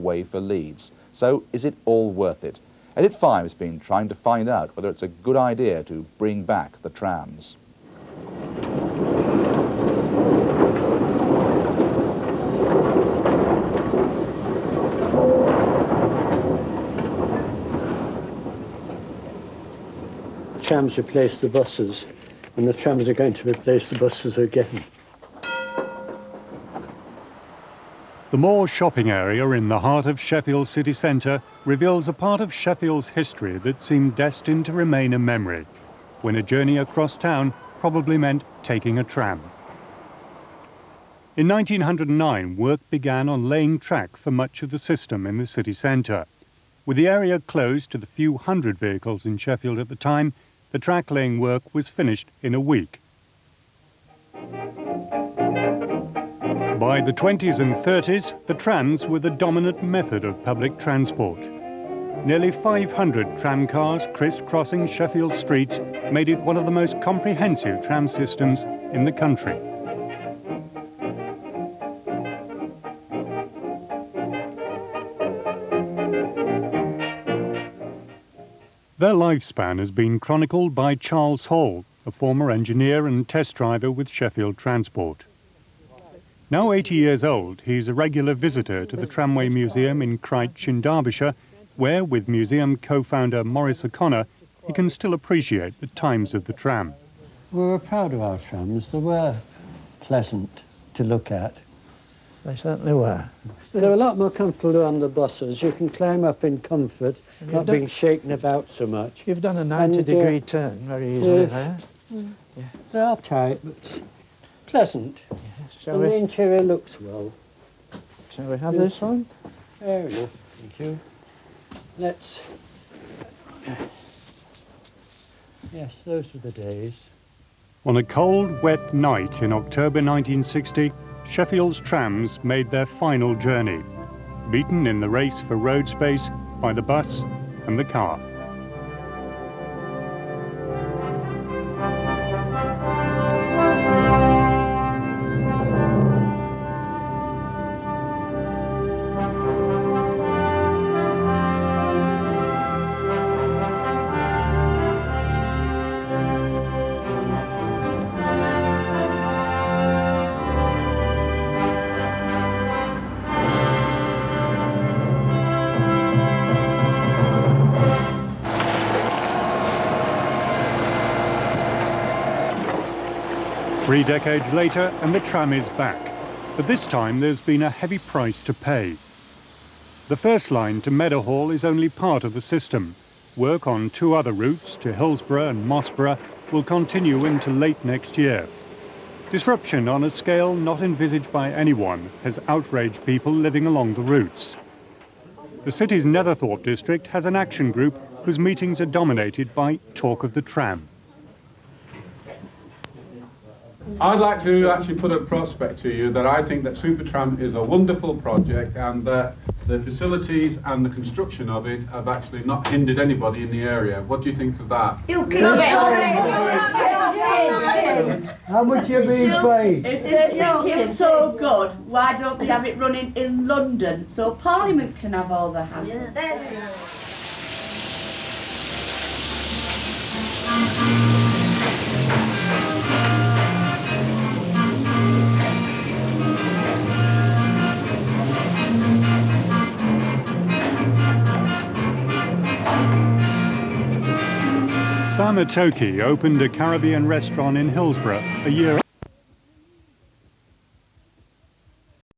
way for Leeds. So is it all worth it? Edit 5 has been trying to find out whether it's a good idea to bring back the trams. Trams replace the buses, and the trams are going to replace the buses again. The Moor shopping area in the heart of Sheffield city centre reveals a part of Sheffield's history that seemed destined to remain a memory, when a journey across town probably meant taking a tram. In 1909, work began on laying track for much of the system in the city centre. With the area closed to the few hundred vehicles in Sheffield at the time, the track laying work was finished in a week. By the 20s and 30s, the trams were the dominant method of public transport. Nearly 500 tram cars criss-crossing Sheffield streets made it one of the most comprehensive tram systems in the country. Their lifespan has been chronicled by Charles Hall, a former engineer and test driver with Sheffield Transport. Now 80 years old, he's a regular visitor to the Tramway Museum in Crich in Derbyshire, where, with museum co-founder Maurice O'Connor, he can still appreciate the times of the tram. We were proud of our trams. They were pleasant to look at. They certainly were. They're a lot more comfortable on the buses. You can climb up in comfort, not being shaken about so much. You've done a 90-degree turn very easily there. Yeah. They are tight, but pleasant. Yes. And the interior looks well. Shall we have this one? Fair enough, thank you. Let's... Yes, those were the days. On a cold, wet night in October 1960, Sheffield's trams made their final journey, beaten in the race for road space by the bus and the car. Three decades later, and the tram is back. But this time there's been a heavy price to pay. The first line to Meadowhall is only part of the system. Work on two other routes, to Hillsborough and Mossborough, will continue into late next year. Disruption on a scale not envisaged by anyone has outraged people living along the routes. The city's Netherthope district has an action group whose meetings are dominated by talk of the tram. I'd like to actually put a prospect to you that I think that Supertram is a wonderful project, and that the facilities and the construction of it have actually not hindered anybody in the area. What do you think of that? How much are you being paid? If they think it's so good, why don't they have it running in London so Parliament can have all the hassle? Sam Atoki opened a Caribbean restaurant in Hillsborough a year